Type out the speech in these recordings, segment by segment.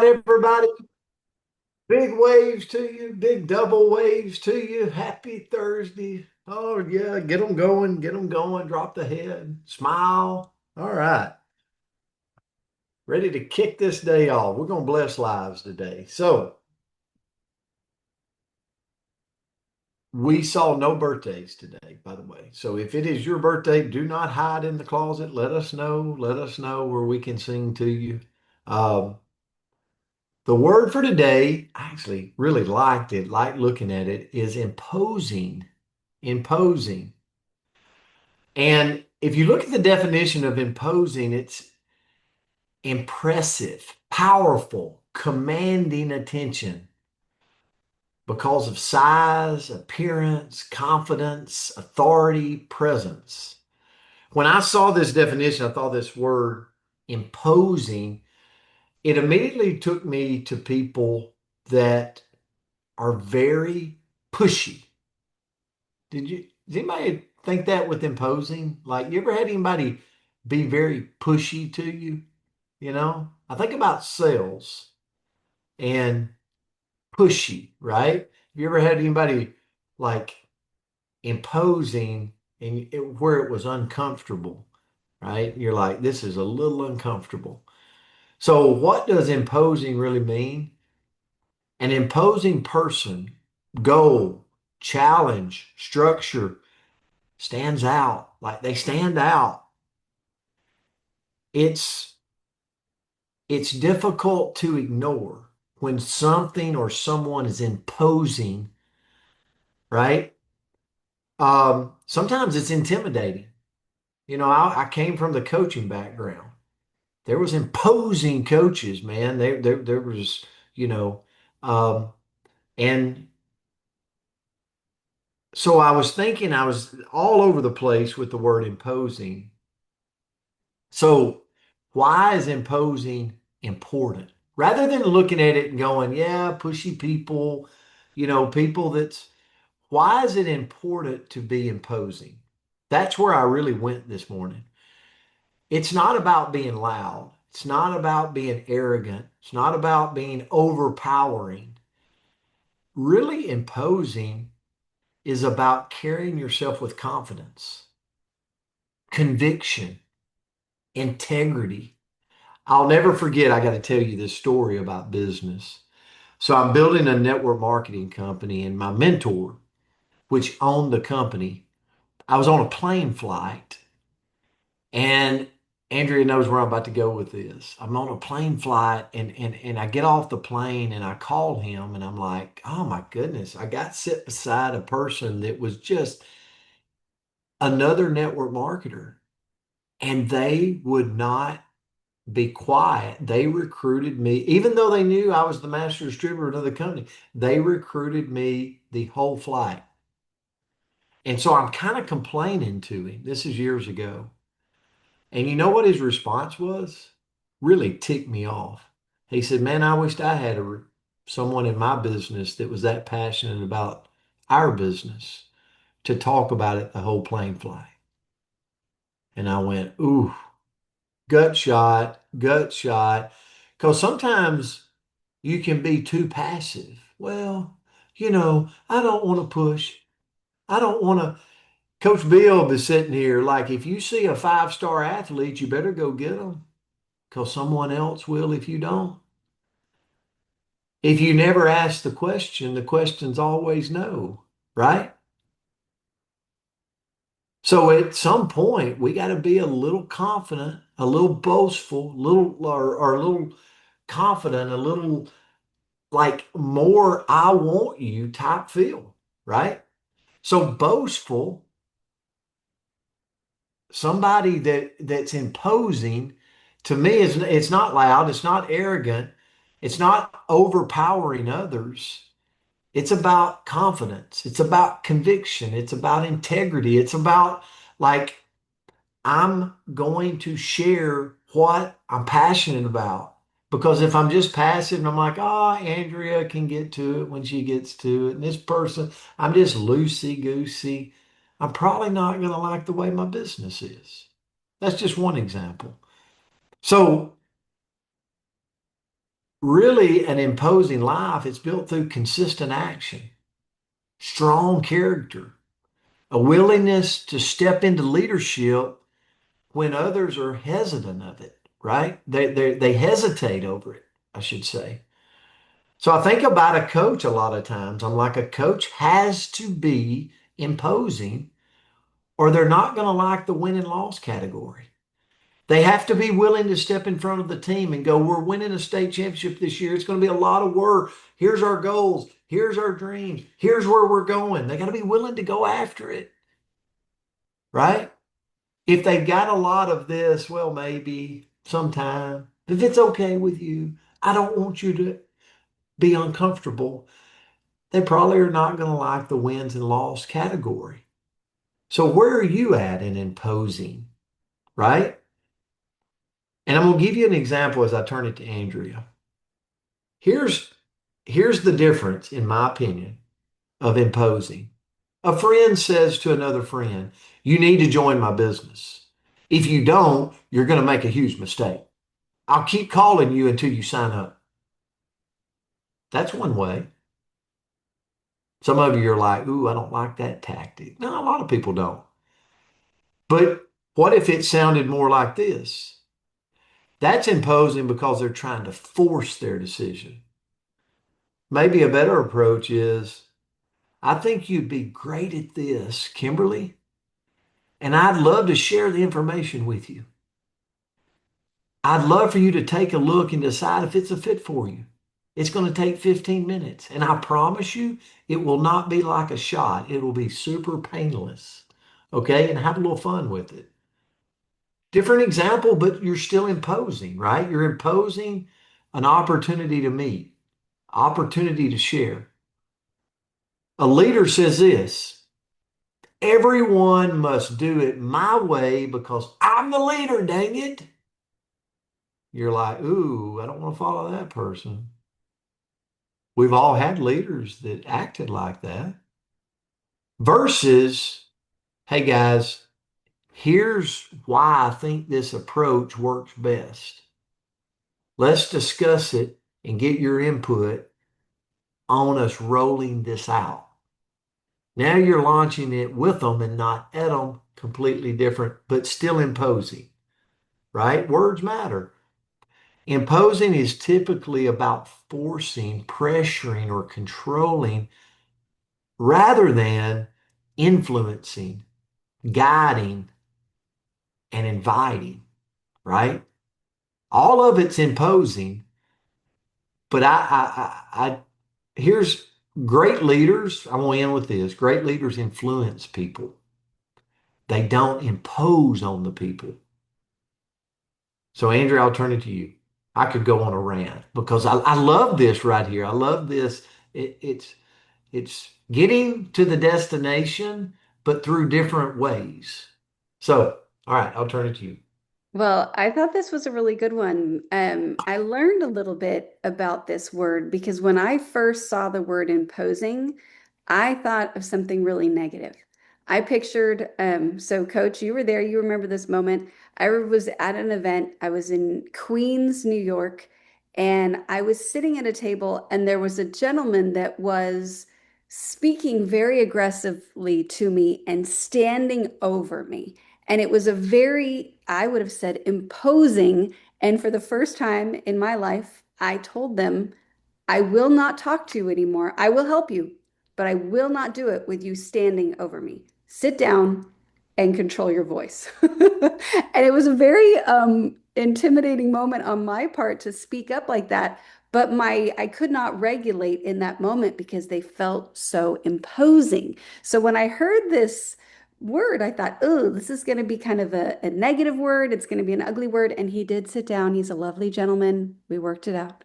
everybody. Big waves to you, big double waves to you. Happy Thursday. Oh, yeah, get them going, drop the head, smile. All right, ready to kick this day off. We're going to bless lives today. So, we saw no birthdays today, by the way. So, if it is your birthday, do not hide in the closet. Let us know. Let us know where we can sing to you. Um, the word for today, I actually really liked it, liked looking at it, is imposing. Imposing. And if you look at the definition of imposing, it's impressive, powerful, commanding attention because of size, appearance, confidence, authority, presence. When I saw this definition, I thought this word imposing, it immediately took me to people that are very pushy. Does anybody think that with imposing? Like, you ever had anybody be very pushy to you? I think about sales and pushy, right? Have you ever had anybody like imposing where it was uncomfortable, right? You're like, this is a little uncomfortable. So, what does imposing really mean? An imposing person, goal, challenge, structure stands out. Like they stand out. It's it's difficult to ignore when something or someone is imposing, right? Sometimes it's intimidating. I came from the coaching background. There was imposing coaches, man. There was, you know, um, and so I was thinking I was all over the place with the word imposing. So why is imposing important? Rather than looking at it and going, yeah, pushy people, people that's, why is it important to be imposing? That's where I really went this morning. It's not about being loud. It's not about being arrogant. It's not about being overpowering. Really imposing is about carrying yourself with confidence, conviction, integrity. I'll never forget, I got to tell you this story about business. So I'm building a network marketing company, and my mentor, which owned the company, I was on a plane flight, and Andrea knows where I'm about to go with this. I'm on a plane flight, and I get off the plane and I call him, and I'm like, oh my goodness, I got sit beside a person that was just another network marketer, and they would not be quiet. They recruited me, even though they knew I was the master distributor of the company, they recruited me the whole flight. And so I'm kind of complaining to him. This is years ago. And you know what his response was? Really ticked me off. He said, man, I wished I had someone in my business that was that passionate about our business to talk about it the whole plane flight. And I went, ooh, gut shot, gut shot. Because sometimes you can be too passive. Well, I don't want to push. I don't want to. Coach Bill is sitting here like, if you see a five-star athlete, you better go get them because someone else will if you don't. If you never ask the question's always no, right? So at some point, we got to be a little confident, a little boastful, or a little confident, a little like more I want you type feel, right? So boastful, somebody that's imposing, to me, is it's not loud, it's not arrogant, it's not overpowering others. It's about confidence, it's about conviction, it's about integrity, it's about like I'm going to share what I'm passionate about. Because if I'm just passive and I'm like, oh, Andrea can get to it when she gets to it, and this person, I'm just loosey goosey, I'm probably not going to like the way my business is. That's just one example. So Really, an imposing life is built through consistent action, strong character, a willingness to step into leadership when others are hesitant of it, right? They hesitate over it, I should say. So I think about a coach a lot of times. I'm like, a coach has to be imposing or they're not going to like the win and loss category. They have to be willing to step in front of the team and go, we're winning a state championship this year. It's going to be a lot of work. Here's our goals. Here's our dreams. Here's where we're going. They got to be willing to go after it, right? If they've got a lot of this, well, maybe sometime, if it's okay with you, I don't want you to be uncomfortable. They probably are not going to like the wins and loss category. So where are you at in imposing, right? And I'm going to give you an example as I turn it to Andrea. Here's here's the difference, in my opinion, of imposing. A friend says to another friend, you need to join my business. If you don't, you're going to make a huge mistake. I'll keep calling you until you sign up. That's one way. Some of you are like, ooh, I don't like that tactic. No, a lot of people don't. But what if it sounded more like this? That's imposing because they're trying to force their decision. Maybe a better approach is, I think you'd be great at this, Kimberly, and I'd love to share the information with you. I'd love for you to take a look and decide if it's a fit for you. It's going to take 15 minutes, and I promise you, it will not be like a shot. It will be super painless. Okay, and have a little fun with it. Different example, but you're still imposing, right? You're imposing an opportunity to meet, opportunity to share. A leader says this, everyone must do it my way because I'm the leader, dang it. You're like, ooh, I don't want to follow that person. We've all had leaders that acted like that. Versus, hey guys, here's why I think this approach works best. Let's discuss it and get your input on us rolling this out. Now you're launching it with them and not at them, completely different, but still imposing, right? Words matter. Imposing is typically about forcing, pressuring, or controlling rather than influencing, guiding, and inviting, right? All of it's imposing, but here's great leaders. I want to end with this. Great leaders influence people. They don't impose on the people. So, Andrea, I'll turn it to you. I could go on a rant because I love this right here. I love this. It's getting to the destination, but through different ways. So, all right, I'll turn it to you. Well, I thought this was a really good one. I learned a little bit about this word because when I first saw the word imposing, I thought of something really negative. I pictured, so Coach, you were there, you remember this moment. I was at an event, I was in Queens, New York, and I was sitting at a table, and there was a gentleman that was speaking very aggressively to me and standing over me. And it was a very, I would have said, imposing. And for the first time in my life, I told them, I will not talk to you anymore. I will help you, but I will not do it with you standing over me. Sit down and control your voice. And it was a very intimidating moment on my part to speak up like that. But I could not regulate in that moment because they felt so imposing. So when I heard this word, I thought, oh, this is going to be kind of a negative word. It's going to be an ugly word. And he did sit down. He's a lovely gentleman. We worked it out.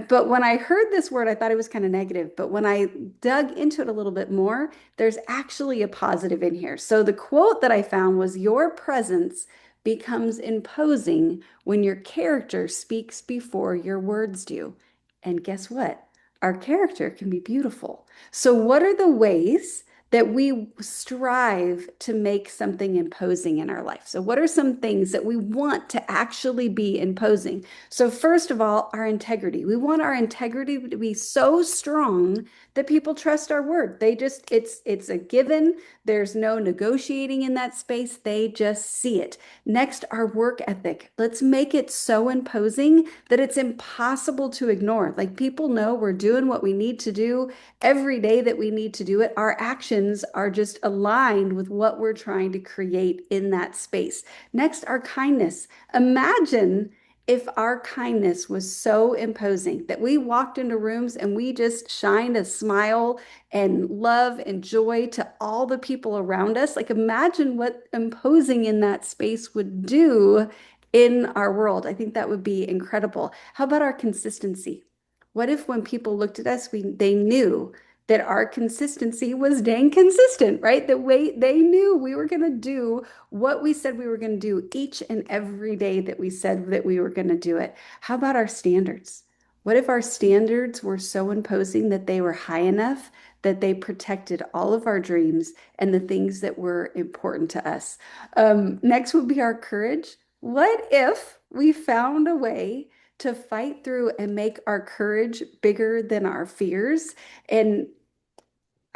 But when I heard this word, I thought it was kind of negative. But when I dug into it a little bit more, there's actually a positive in here. So the quote that I found was, your presence becomes imposing when your character speaks before your words do. And guess what? Our character can be beautiful. So, what are the ways that we strive to make something imposing in our life. So, what are some things that we want to actually be imposing? So, first of all, our integrity. We want our integrity to be so strong that people trust our word. They just, it's a given. There's no negotiating in that space. They just see it. Next, our work ethic. Let's make it so imposing that it's impossible to ignore. Like people know we're doing what we need to do every day that we need to do it. Our actions are just aligned with what we're trying to create in that space. Next, our kindness. Imagine if our kindness was so imposing that we walked into rooms and we just shined a smile and love and joy to all the people around us. Like, imagine what imposing in that space would do in our world. I think that would be incredible. How about our consistency? What if when people looked at us, they knew that our consistency was dang consistent, right? That way they knew we were going to do what we said we were going to do each and every day that we said that we were going to do it. How about our standards? What if our standards were so imposing that they were high enough that they protected all of our dreams and the things that were important to us? Next would be our courage. What if we found a way to fight through and make our courage bigger than our fears? And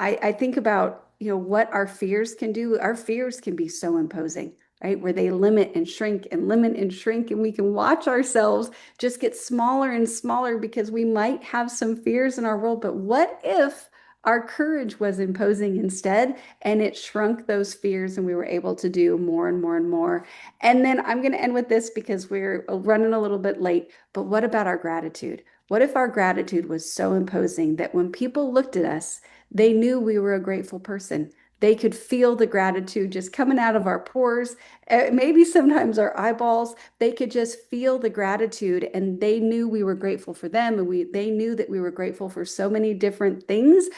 I think about, what our fears can do. Our fears can be so imposing, right? Where they limit and shrink and limit and shrink, and we can watch ourselves just get smaller and smaller because we might have some fears in our world. But what if our courage was imposing instead and it shrunk those fears and we were able to do more and more and more? And then I'm going to end with this because we're running a little bit late. But what about our gratitude? What if our gratitude was so imposing that when people looked at us, they knew we were a grateful person? They could feel the gratitude just coming out of our pores, maybe sometimes our eyeballs. They could just feel the gratitude, and they knew we were grateful for them, and they knew that we were grateful for so many different things.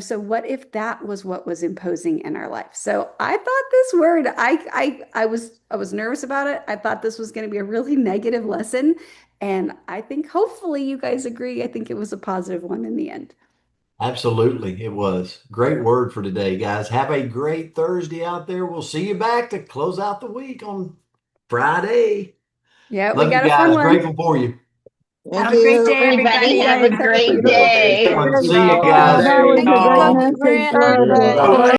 So what if that was what was imposing in our life? So I thought this word, I was nervous about it. I thought this was going to be a really negative lesson, and I think hopefully you guys agree. I think it was a positive one in the end. Absolutely, it was. Great word for today, guys. Have a great Thursday out there. We'll see you back to close out the week on Friday. Yeah, we Love you got a fun guys. one. Grateful for you. Thank Have a great you. day, You Everybody everybody. have a guys have a great beautiful Have a day. great day. one. Love you See you all. guys. Bye. Thank you, Bye. Coach Thank you, Grant. Grant. Bye.